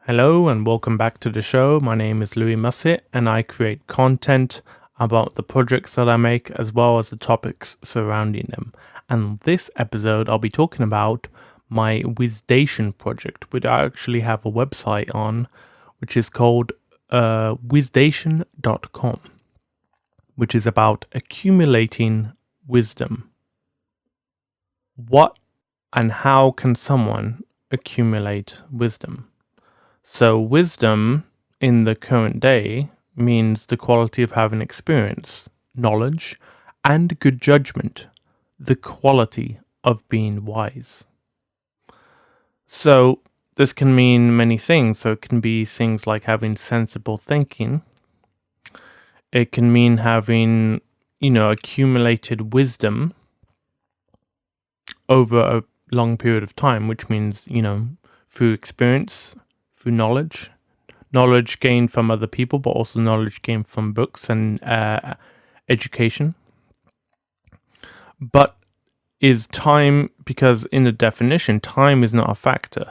Hello and welcome back to the show. My name is Louis Musset and I create content about the projects that I make as well as the topics surrounding them. And this episode I'll be talking about my Wisdation project, which I actually have a website on, which is called Wisdation.com, which is about accumulating wisdom. What and how can someone accumulate wisdom? So wisdom in the current day means the quality of having experience, knowledge, and good judgment, the quality of being wise. So this can mean many things. So it can be things like having sensible thinking. It can mean having, accumulated wisdom over a long period of time, which means, through experience, through knowledge gained from other people, but also knowledge gained from books and education. But is time, because in the definition, time is not a factor.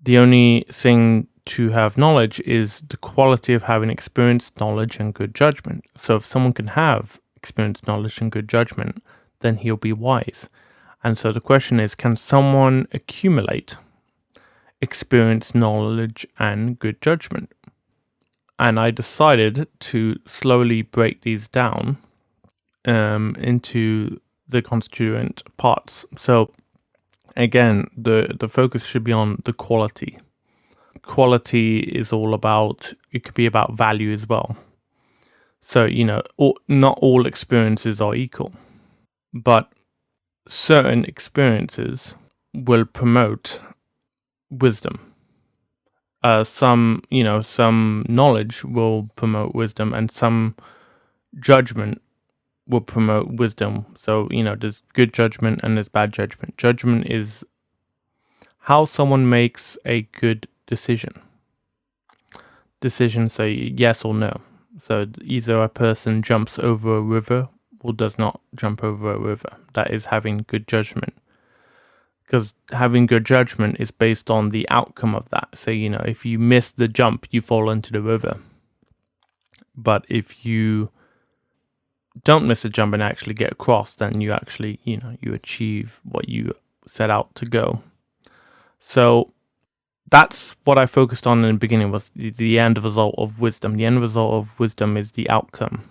The only thing to have knowledge is the quality of having experience, knowledge, and good judgment. So if someone can have experience, knowledge, and good judgment, then he'll be wise. And so the question is, can someone accumulate experience, knowledge, and good judgment? And I decided to slowly break these down into the constituent parts. So again, the focus should be on the quality. Quality is all about, it could be about value as well. So, not all experiences are equal, but certain experiences will promote wisdom. Some knowledge will promote wisdom, and some judgment will promote wisdom. So, there's good judgment and there's bad judgment. Judgment is how someone makes a good decision. Decisions say yes or no. So either a person jumps over a river or does not jump over a river. That is having good judgment. Because having good judgment is based on the outcome of that. So, if you miss the jump, you fall into the river. But if you don't miss a jump and actually get across, then you actually, you achieve what you set out to go. So that's what I focused on in the beginning, was the end result of wisdom. The end result of wisdom is the outcome.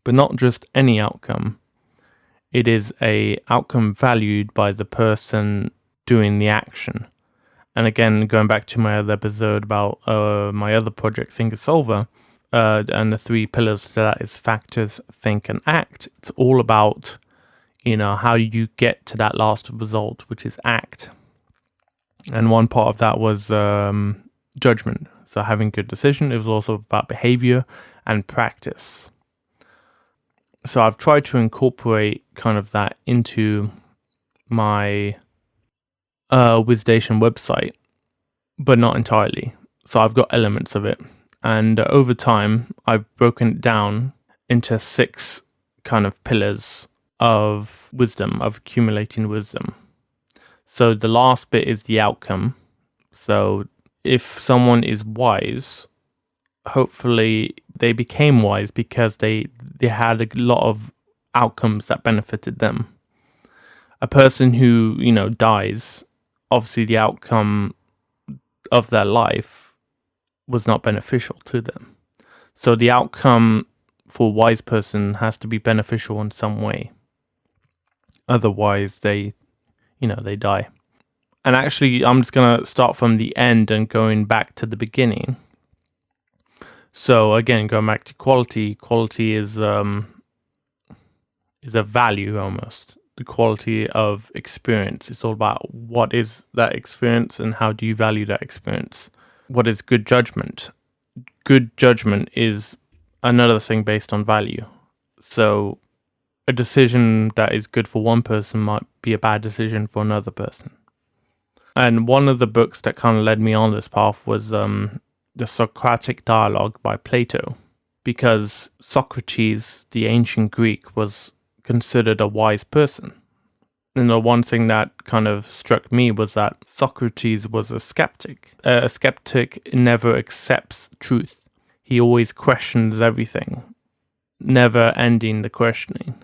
But not just any outcome. It is a outcome valued by the person doing the action. And again, going back to my other episode about my other project, Think Solver, and the three pillars to that is factors, think, and act. It's all about, how you get to that last result, which is act. And one part of that was judgment. So having good decision. It was also about behavior and practice. So I've tried to incorporate kind of that into my Wisdation website, but not entirely. So I've got elements of it. And over time, I've broken it down into 6 kind of pillars of wisdom, of accumulating wisdom. So the last bit is the outcome. So if someone is wise, hopefully they became wise because they had a lot of outcomes that benefited them. A person who, dies, obviously the outcome of their life was not beneficial to them. So the outcome for a wise person has to be beneficial in some way. Otherwise they die. And actually, I'm just going to start from the end and going back to the beginning. So again, going back to quality. Quality is a value almost. The quality of experience. It's all about what is that experience and how do you value that experience. What is good judgment? Good judgment is another thing based on value. So a decision that is good for one person might be a bad decision for another person. And one of the books that kind of led me on this path was the Socratic Dialogue by Plato, because Socrates, the ancient Greek, was considered a wise person. And the one thing that kind of struck me was that Socrates was a skeptic. A skeptic never accepts truth. He always questions everything, never ending the questioning.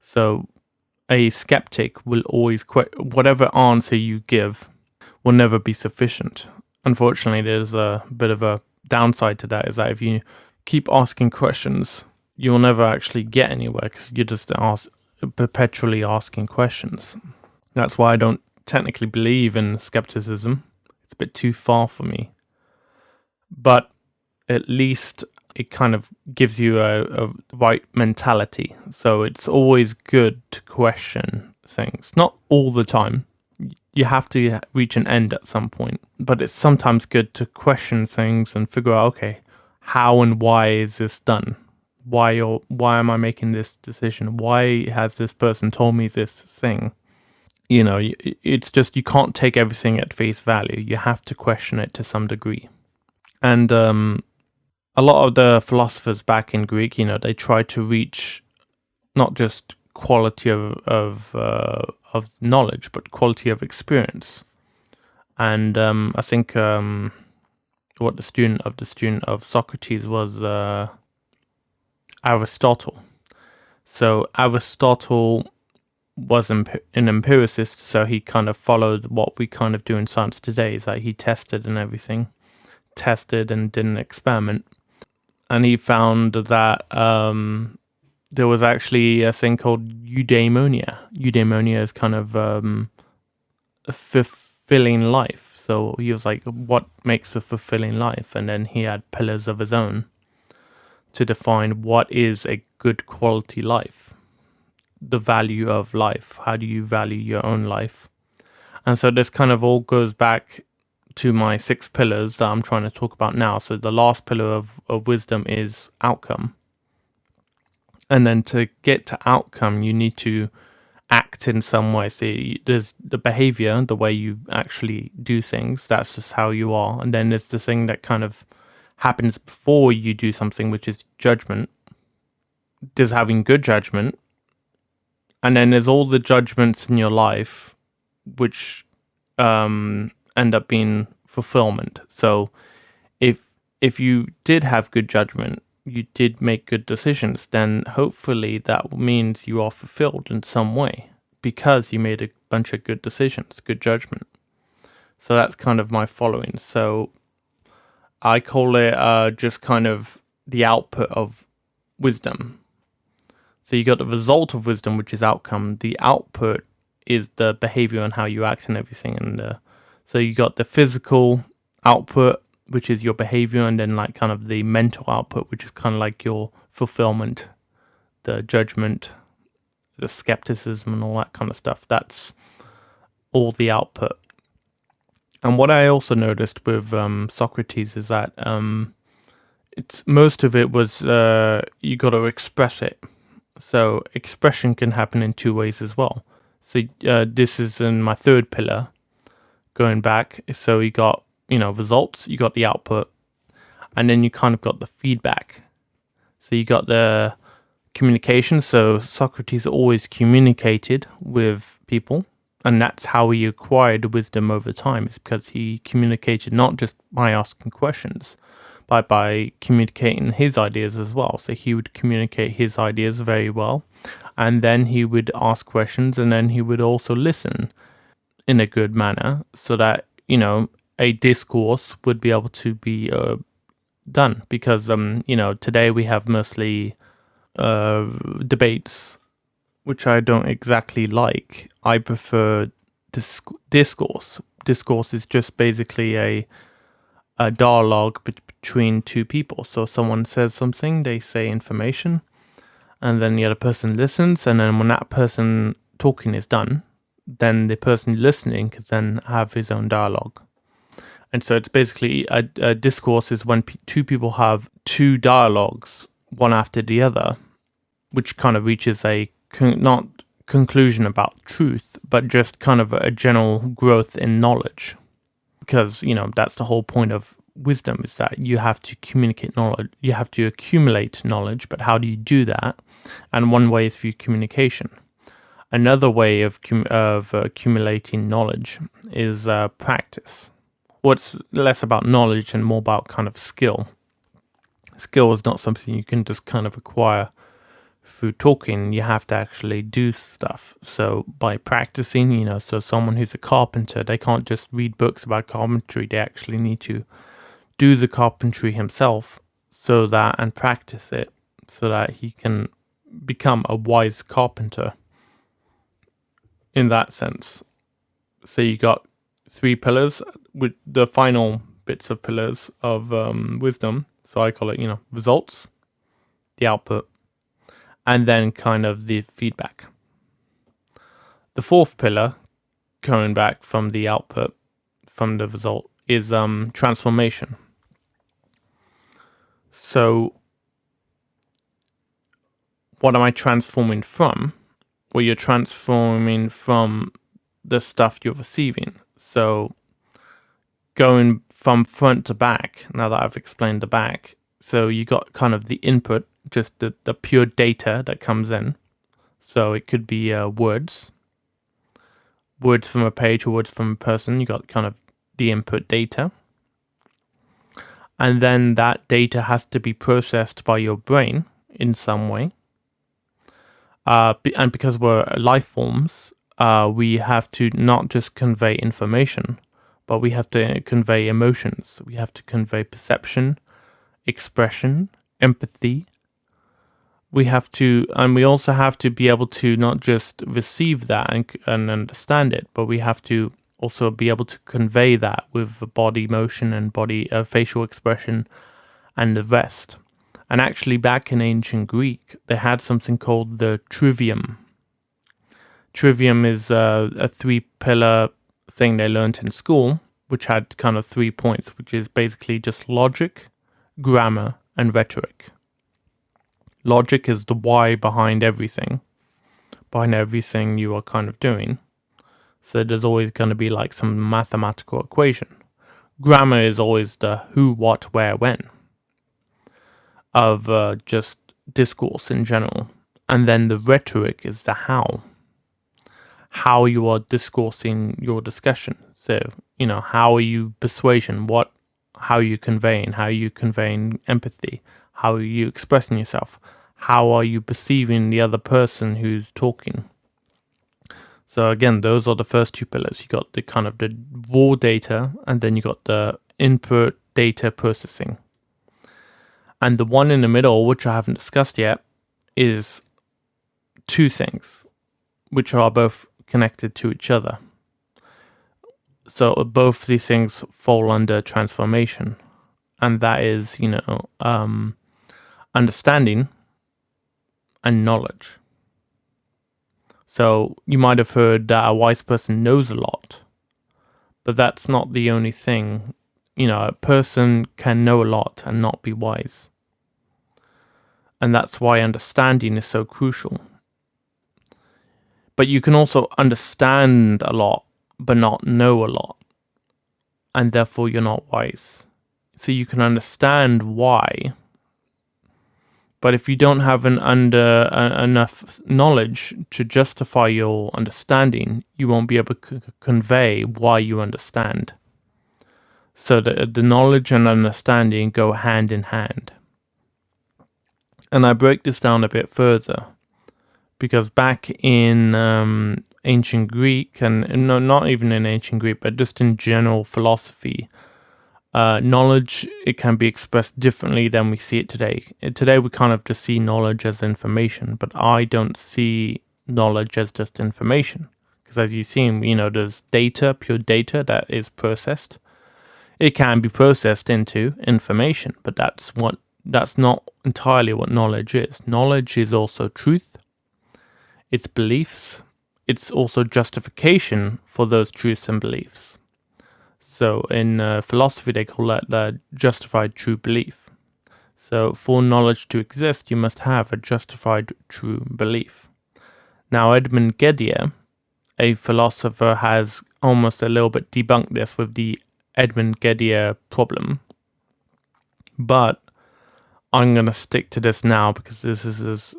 So a skeptic will always whatever answer you give will never be sufficient. Unfortunately, there's a bit of a downside to that, is that if you keep asking questions, you'll never actually get anywhere because you're just perpetually asking questions. That's why I don't technically believe in skepticism. It's a bit too far for me. But at least it kind of gives you a right mentality. So it's always good to question things. Not all the time. You have to reach an end at some point. But it's sometimes good to question things and figure out, okay, how and why is this done? Why am I making this decision? Why has this person told me this thing? You know, it's just, you can't take everything at face value. You have to question it to some degree. And a lot of the philosophers back in Greek, you know, they tried to reach not just quality of knowledge, but quality of experience. And I think what the student of Socrates was Aristotle. So Aristotle was an empiricist, so he kind of followed what we kind of do in science today, is that he tested and did an experiment. And he found that there was actually a thing called Eudaimonia. Eudaimonia is kind of a fulfilling life. So he was like, what makes a fulfilling life? And then he had pillars of his own to define what is a good quality life, the value of life. How do you value your own life? And so this kind of all goes back to my 6 pillars that I'm trying to talk about now. So the last pillar of wisdom is outcome. And then to get to outcome, you need to act in some way. So there's the behavior, the way you actually do things. That's just how you are. And then there's the thing that kind of happens before you do something, which is judgment. There's having good judgment. And then there's all the judgments in your life, which end up being fulfillment. So if you did have good judgment, you did make good decisions, then hopefully that means you are fulfilled in some way because you made a bunch of good decisions, good judgment. So that's kind of my following. So I call it just kind of the output of wisdom. So you got the result of wisdom, which is outcome. The output is the behavior and how you act and everything. And so you got the physical output, which is your behavior, and then like kind of the mental output, which is kind of like your fulfillment, the judgment, the skepticism, and all that kind of stuff. That's all the output. And what I also noticed with Socrates is that it's most of it was you got to express it. So expression can happen in 2 ways as well. So this is in my 3rd pillar, going back. So you got, results, you got the output, and then you kind of got the feedback. So you got the communication. So Socrates always communicated with people, and that's how he acquired wisdom over time, is because he communicated not just by asking questions, but by communicating his ideas as well. So he would communicate his ideas very well, and then he would ask questions, and then he would also listen in a good manner so that, a discourse would be able to be done. Because, today we have mostly debates, which I don't exactly like. I prefer discourse. Discourse is just basically a dialogue between 2 people. So someone says something, they say information, and then the other person listens, and then when that person talking is done, then the person listening can then have his own dialogue. And so it's basically a discourse is when 2 people have 2 dialogues, one after the other, which kind of reaches a not conclusion about truth, but just kind of a general growth in knowledge. Because, that's the whole point of wisdom, is that you have to communicate knowledge, you have to accumulate knowledge, but how do you do that? And one way is through communication. Another way of accumulating knowledge is practice. What's less about knowledge and more about kind of skill. Skill is not something you can just kind of acquire through talking. You have to actually do stuff. So by practicing, so someone who's a carpenter, they can't just read books about carpentry. They actually need to do the carpentry himself and practice it so that he can become a wise carpenter in that sense. So you got 3 pillars with the final bits of pillars of wisdom. So I call it, results, the output, and then kind of the feedback. The 4th pillar, going back from the output, from the result, is transformation. So what am I transforming from? Well, you're transforming from the stuff you're receiving. So going from front to back, now that I've explained the back, so you got kind of the input, just the pure data that comes in. So it could be words from a page or words from a person. You got kind of the input data. And then that data has to be processed by your brain in some way. And because we're life forms, we have to not just convey information, but we have to convey emotions. We have to convey perception, expression, empathy. We also have to be able to not just receive that and understand it, but we have to also be able to convey that with body motion and body facial expression and the rest. And actually, back in ancient Greek, they had something called the Trivium. Trivium is a 3-pillar thing they learned in school, which had kind of 3 points, which is basically just logic, grammar, and rhetoric. Logic is the why behind everything you are kind of doing. So there's always going to be like some mathematical equation. Grammar is always the who, what, where, when of just discourse in general. And then the rhetoric is the how you are discoursing your discussion. So, how are you persuasion, how are you conveying empathy, how are you expressing yourself, how are you perceiving the other person who's talking. So again, those are the first 2 pillars. You got the kind of the raw data, and then you got the input data processing. And the one in the middle, which I haven't discussed yet, is 2 things, which are both connected to each other. So both these things fall under transformation. And that is, understanding and knowledge. So you might have heard that a wise person knows a lot, but that's not the only thing. A person can know a lot and not be wise. And that's why understanding is so crucial. But you can also understand a lot, but not know a lot. And therefore you're not wise. So you can understand why. But if you don't have enough knowledge to justify your understanding, you won't be able to convey why you understand. So the knowledge and understanding go hand in hand. And I break this down a bit further, because back in ancient Greek, and no, not even in ancient Greek, but just in general philosophy, knowledge, it can be expressed differently than we see it today. Today we kind of just see knowledge as information, but I don't see knowledge as just information. Because as you've seen, there's data, pure data that is processed. It can be processed into information, but that's not entirely what knowledge is. Knowledge is also truth, it's beliefs, it's also justification for those truths and beliefs. So in philosophy, they call that the justified true belief. So for knowledge to exist, you must have a justified true belief. Now, Edmund Geddier, a philosopher, has almost a little bit debunked this with the Edmund Geddier problem. But I'm going to stick to this now because this is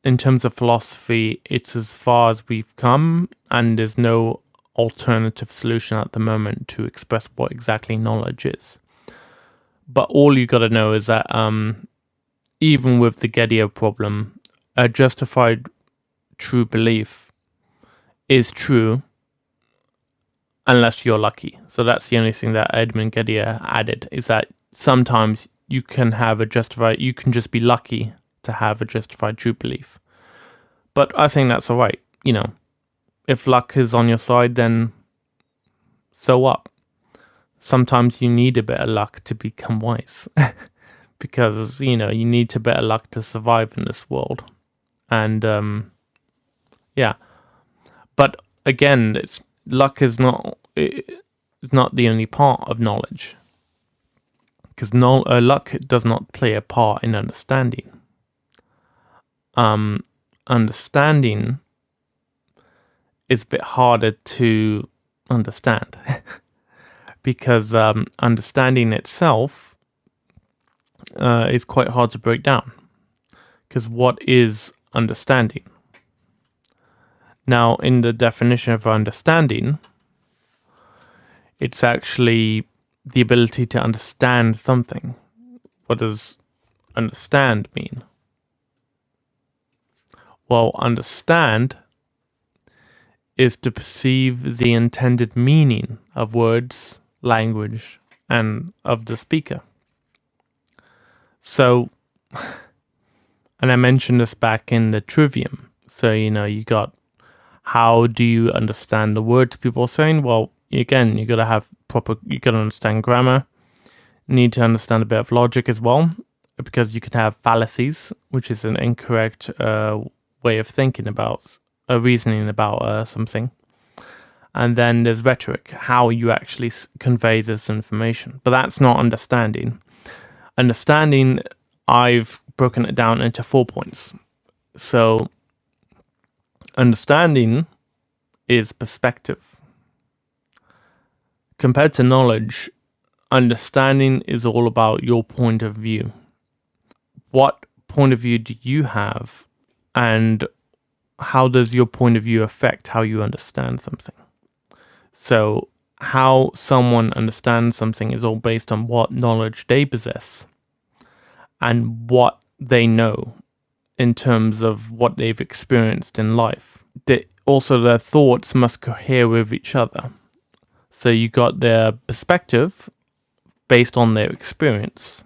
in terms of philosophy, it's as far as we've come, and there's no alternative solution at the moment to express what exactly knowledge is. But all you got to know is that even with the Gettier problem, a justified true belief is true unless you're lucky. So that's the only thing that Edmund Gettier added, is that sometimes you can just be lucky to have a justified true belief. But I think that's alright. If luck is on your side, then so what? Sometimes you need a bit of luck to become wise. Because, you need a bit of luck to survive in this world. And, yeah. But again, luck is not the only part of knowledge. Because luck does not play a part in understanding. Understanding is a bit harder to understand. Because understanding itself is quite hard to break down. Because what is understanding? Now, in the definition of understanding, it's actually the ability to understand something. What does understand mean? Well, understand is to perceive the intended meaning of words, language, and of the speaker. So, and I mentioned this back in the Trivium. So, you got, how do you understand the words people are saying? Well, again, you got to understand grammar. You need to understand a bit of logic as well, because you could have fallacies, which is an incorrect way of thinking about, reasoning about something. And then there's rhetoric, how you actually convey this information. But that's not understanding. Understanding, I've broken it down into 4 points. So, understanding is perspective. Compared to knowledge, understanding is all about your point of view. What point of view do you have, and how does your point of view affect how you understand something? So, how someone understands something is all based on what knowledge they possess and what they know in terms of what they've experienced in life. Also, their thoughts must cohere with each other. So you got their perspective based on their experience,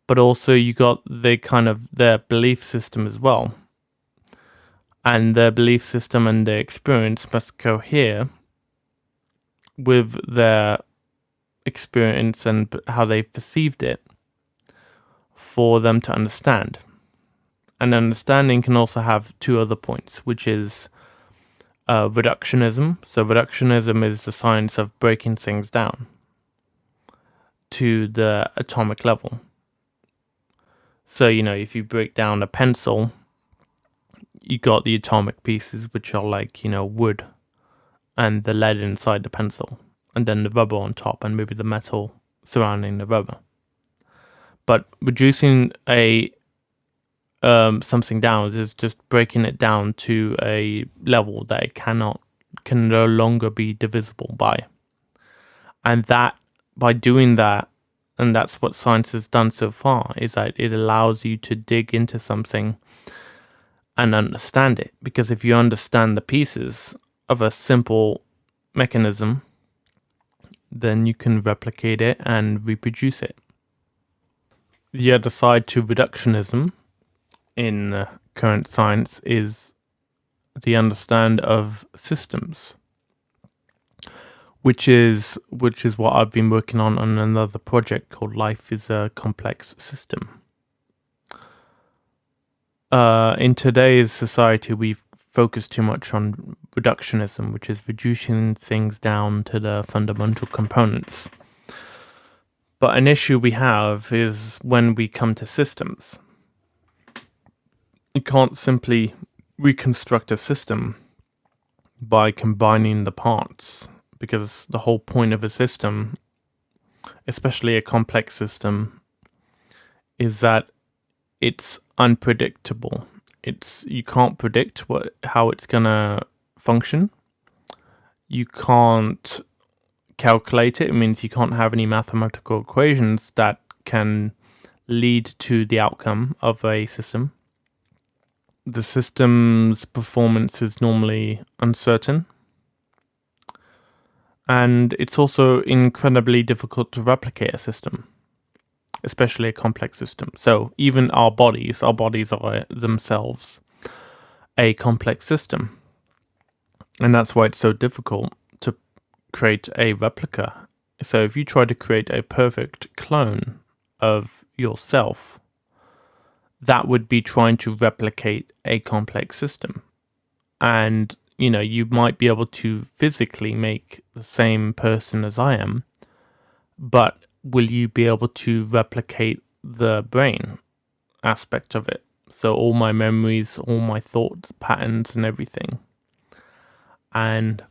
but also you got their belief system as well. And their belief system and their experience must cohere with their experience and how they've perceived it for them to understand. And understanding can also have 2 other points, which is reductionism. So reductionism is the science of breaking things down to the atomic level. So, if you break down a pencil, you got the atomic pieces, which are like, wood and the lead inside the pencil, and then the rubber on top, and maybe the metal surrounding the rubber. But reducing something down is just breaking it down to a level that it can no longer be divisible by. And that, by doing that, and that's what science has done so far, is that it allows you to dig into something and understand it. Because if you understand the pieces of a simple mechanism, then you can replicate it and reproduce it. The other side to reductionism in current science is the understand of systems, which is what I've been working on another project called Life is a Complex System. In today's society, we've focused too much on reductionism, which is reducing things down to the fundamental components. But an issue we have is when we come to systems. You can't simply reconstruct a system by combining the parts, because the whole point of a system, especially a complex system, is that it's unpredictable You can't predict how it's gonna function. You can't calculate it. It means you can't have any mathematical equations that can lead to the outcome of a system. The system's performance is normally uncertain. And it's also incredibly difficult to replicate a system, especially a complex system. So even our bodies are themselves a complex system. And that's why it's so difficult to create a replica. So if you try to create a perfect clone of yourself, that would be trying to replicate a complex system. And you might be able to physically make the same person as I am, but will you be able to replicate the brain aspect of it? So all my memories, all my thoughts, patterns, and everything. And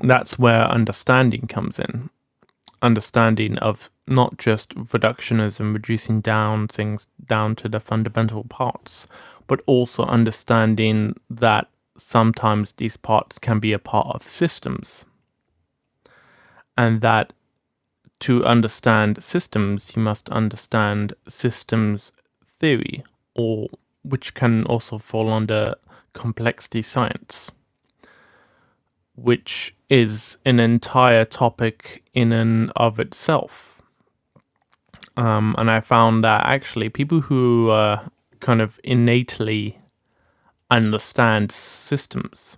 that's where understanding comes in. Understanding of not just reductionism, reducing down things down to the fundamental parts, but also understanding that sometimes these parts can be a part of systems. And that to understand systems, you must understand systems theory, or which can also fall under complexity science, which is an entire topic in and of itself. And I found that actually people who kind of innately understand systems,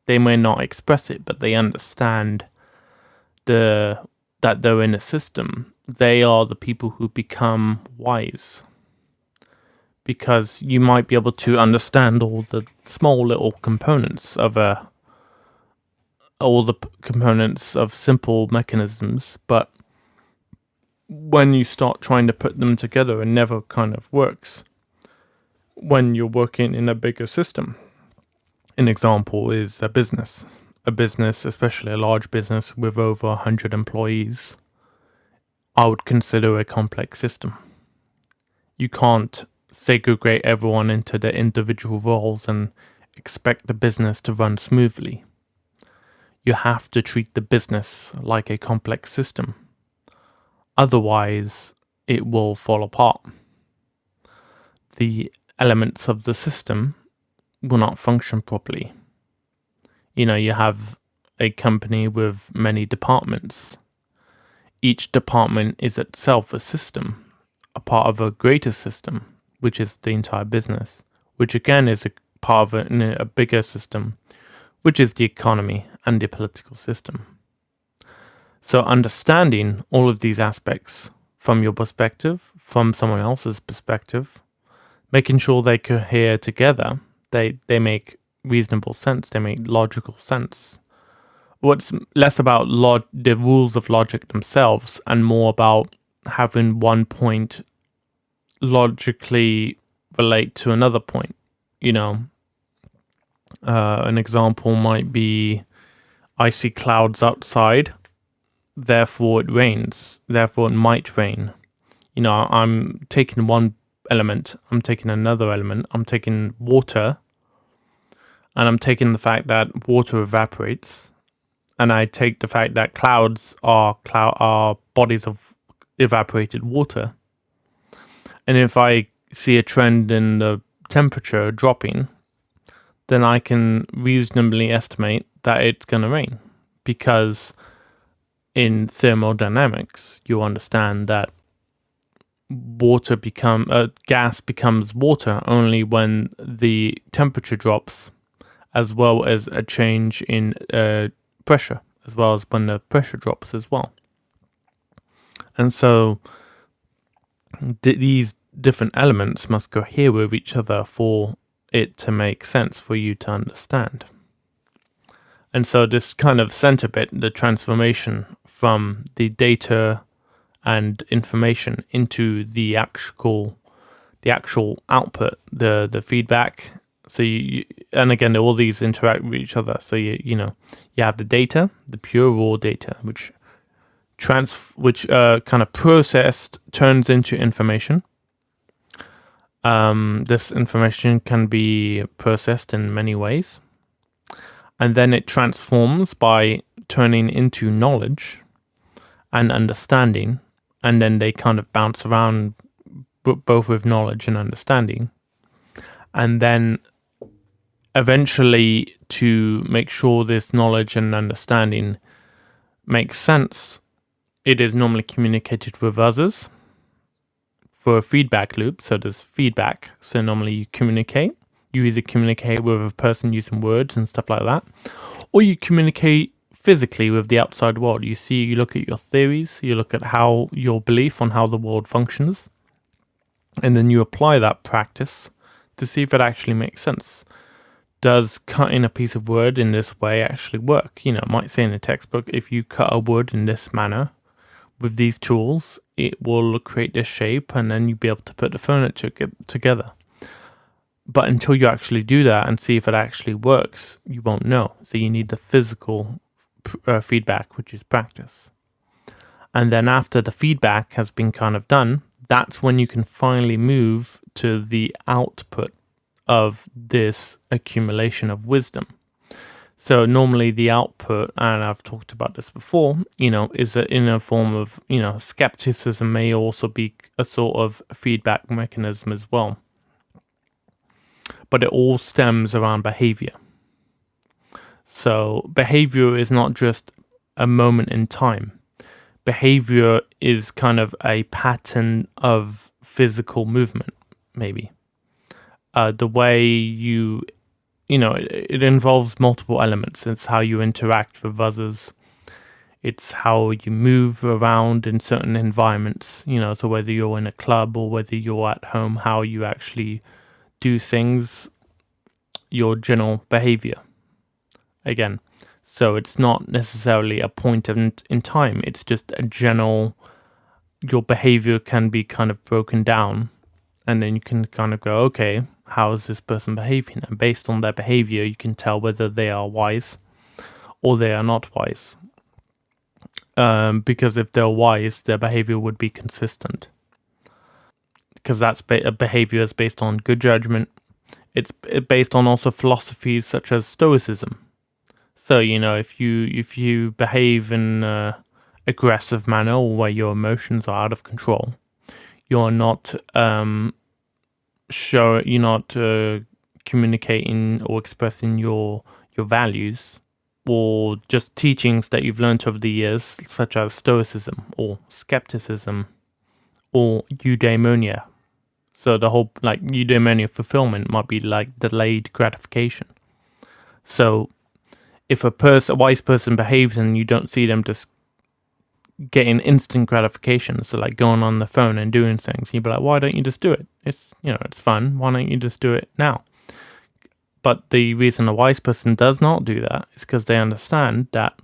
they may not express it, but they understand that they're in a system. They are the people who become wise, because you might be able to understand all the small little components of components of simple mechanisms, but when you start trying to put them together, it never kind of works when you're working in a bigger system. An example is a business. A business, especially a large business with over 100 employees, I would consider a complex system. You can't segregate everyone into their individual roles and expect the business to run smoothly. You have to treat the business like a complex system. Otherwise, it will fall apart. The elements of the system will not function properly. You have a company with many departments. Each department is itself a system, a part of a greater system, which is the entire business, which again is a part of a bigger system, which is the economy and the political system. So understanding all of these aspects from your perspective, from someone else's perspective, making sure they cohere together, they make reasonable sense, they make logical sense. What's less about the rules of logic themselves and more about having one point logically relate to another point. An example might be, I see clouds outside, therefore it rains, therefore it might rain. I'm taking one element, I'm taking another element, I'm taking water, and I'm taking the fact that water evaporates, and I take the fact that clouds are bodies of evaporated water. And if I see a trend in the temperature dropping, then I can reasonably estimate that it's going to rain, because in thermodynamics, you understand that gas becomes water only when the temperature drops, as well as a change in pressure, as well as when the pressure drops as well. And so these different elements must cohere with each other for it to make sense for you to understand. And so this kind of center bit, the transformation from the data and information into the actual output, the feedback. So and again, all these interact with each other. So you have the data, the pure raw data, which kind of processed turns into information. This information can be processed in many ways, and then it transforms by turning into knowledge and understanding, and then they kind of bounce around both with knowledge and understanding. And then eventually, to make sure this knowledge and understanding makes sense, it is normally communicated with others for a feedback loop. So there's feedback. So normally you communicate. You either communicate with a person using words and stuff like that, or you communicate physically with the outside world. You look at your theories, you look at how your belief on how the world functions, and then you apply that practice to see if it actually makes sense. Does cutting a piece of wood in this way actually work? It might say in a textbook, if you cut a wood in this manner with these tools, it will create this shape, and then you'll be able to put the furniture together. But until you actually do that and see if it actually works, you won't know. So you need the physical feedback, which is practice. And then after the feedback has been kind of done, that's when you can finally move to the output of this accumulation of wisdom. So normally the output, and I've talked about this before, is in a form of, skepticism may also be a sort of feedback mechanism as well. But it all stems around behavior. So behavior is not just a moment in time. Behavior is kind of a pattern of physical movement, maybe. The way it involves multiple elements. It's how you interact with others. It's how you move around in certain environments, so whether you're in a club or whether you're at home, how you actually do things, your general behavior. Again, so it's not necessarily a point in time. It's just a general, your behavior can be kind of broken down, and then you can kind of go, okay, how is this person behaving? And based on their behavior, you can tell whether they are wise or they are not wise. Because if they're wise, their behavior would be consistent. Because that's behavior is based on good judgment. It's based on also philosophies such as Stoicism. So, if you behave in an aggressive manner or where your emotions are out of control, you're not communicating or expressing your values or just teachings that you've learned over the years, such as Stoicism or Skepticism or Eudaimonia. So the whole eudaimonia fulfillment might be like delayed gratification. So if a wise person behaves and you don't see them just getting instant gratification, so like going on the phone and doing things, you'd be like, why don't you just do it? It's it's fun. Why don't you just do it now? But the reason a wise person does not do that is because they understand that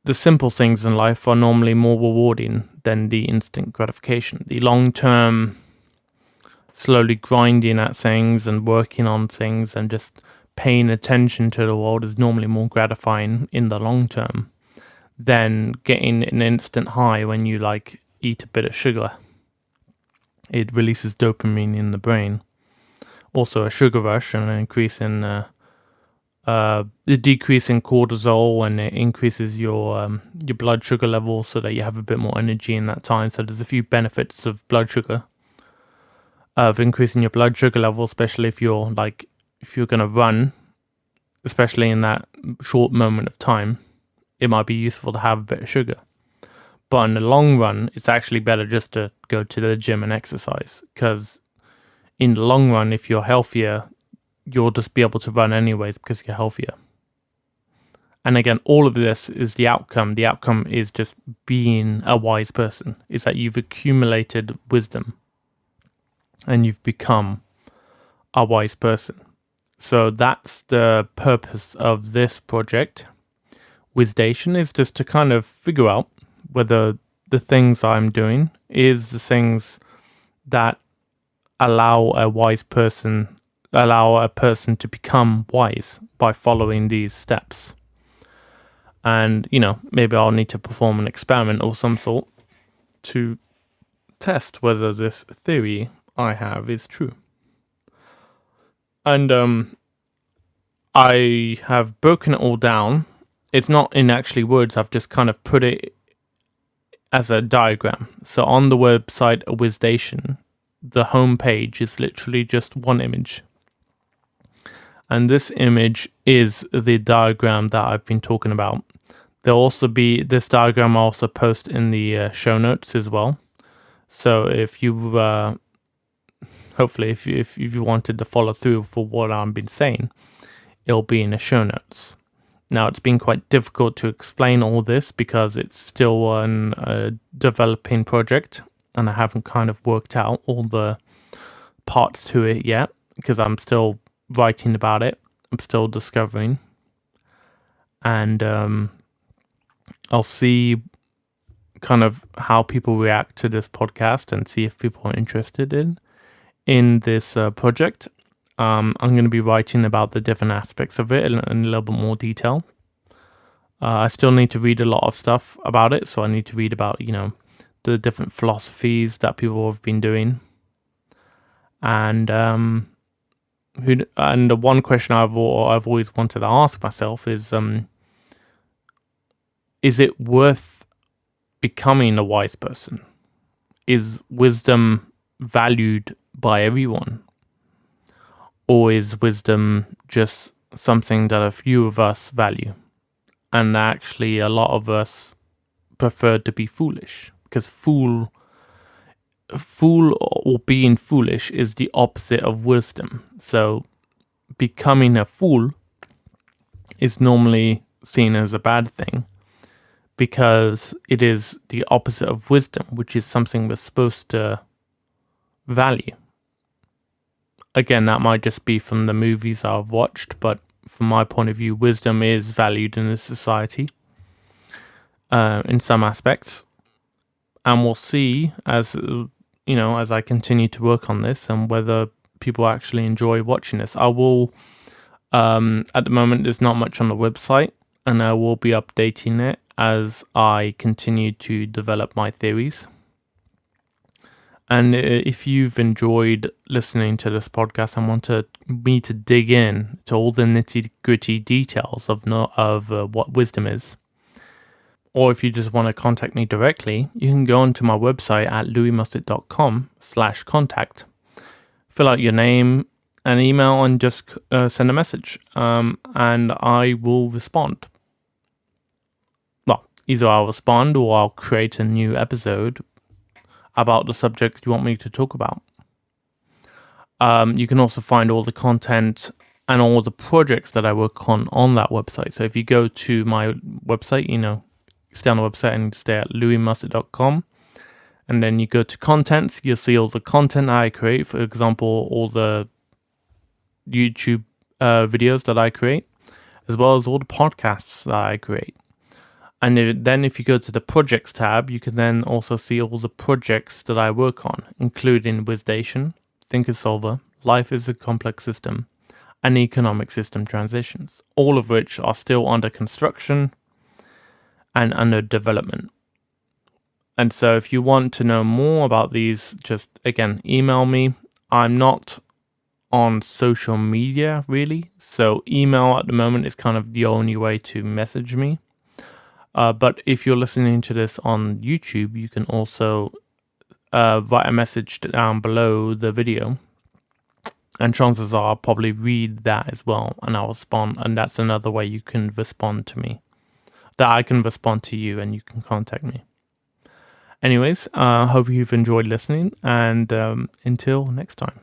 the simple things in life are normally more rewarding than the instant gratification. The long-term, slowly grinding at things and working on things and just paying attention to the world is normally more gratifying in the long term than getting an instant high when you eat a bit of sugar. It releases dopamine in the brain. Also a sugar rush and an increase in the decrease in cortisol, and it increases your blood sugar level so that you have a bit more energy in that time. So there's a few benefits of blood sugar, of increasing your blood sugar level, especially if you're going to run, especially in that short moment of time. It might be useful to have a bit of sugar. But in the long run, it's actually better just to go to the gym and exercise, because in the long run, if you're healthier, you'll just be able to run anyways because you're healthier. And again, all of this is the outcome. The outcome is just being a wise person, is that you've accumulated wisdom and you've become a wise person. So that's the purpose of this project. Wisdation is just to kind of figure out whether the things I'm doing is the things that allow a person to become wise by following these steps. And, maybe I'll need to perform an experiment of some sort to test whether this theory I have is true. And I have broken it all down. It's not in actually words, I've just kind of put it as a diagram. So on the website Wisdation, the home page is literally just one image. And this image is the diagram that I've been talking about. There'll also be this diagram I'll also post in the show notes as well. So if you, hopefully, if you wanted to follow through for what I've been saying, it'll be in the show notes. Now, it's been quite difficult to explain all this because it's still a developing project, and I haven't kind of worked out all the parts to it yet because I'm still writing about it. I'm still discovering, and I'll see kind of how people react to this podcast and see if people are interested in this project. I'm going to be writing about the different aspects of it in a little bit more detail. I still need to read a lot of stuff about it, so I need to read about, the different philosophies that people have been doing. And the one question I've always wanted to ask myself is it worth becoming a wise person? Is wisdom valued by everyone? Or is wisdom just something that a few of us value? And actually a lot of us prefer to be foolish, because fool or being foolish is the opposite of wisdom. So becoming a fool is normally seen as a bad thing because it is the opposite of wisdom, which is something we're supposed to value. Again, that might just be from the movies I've watched, but from my point of view, wisdom is valued in this society in some aspects. And we'll see as I continue to work on this and whether people actually enjoy watching this. I will, at the moment, there's not much on the website, and I will be updating it as I continue to develop my theories. And if you've enjoyed listening to this podcast and want me to dig in to all the nitty-gritty details of what wisdom is, or if you just want to contact me directly, you can go onto my website at louismustard.com/contact, fill out your name and email, and just send a message, and I will respond. Well, either I'll respond or I'll create a new episode about the subject you want me to talk about. You can also find all the content and all the projects that I work on that website. So if you go to my website, stay on the website and stay at louismustard.com, and then you go to contents, you'll see all the content I create. For example, all the YouTube videos that I create, as well as all the podcasts that I create. And then if you go to the projects tab, you can then also see all the projects that I work on, including Wisdation, Thinker Solver, Life is a Complex System, and Economic System Transitions, all of which are still under construction and under development. And so if you want to know more about these, just, again, email me. I'm not on social media, really, so email at the moment is kind of the only way to message me. But if you're listening to this on YouTube, you can also write a message down below the video, and chances are I'll probably read that as well, and I'll respond. And that's another way you can respond to me, that I can respond to you, and you can contact me. Anyways, hope you've enjoyed listening, and until next time.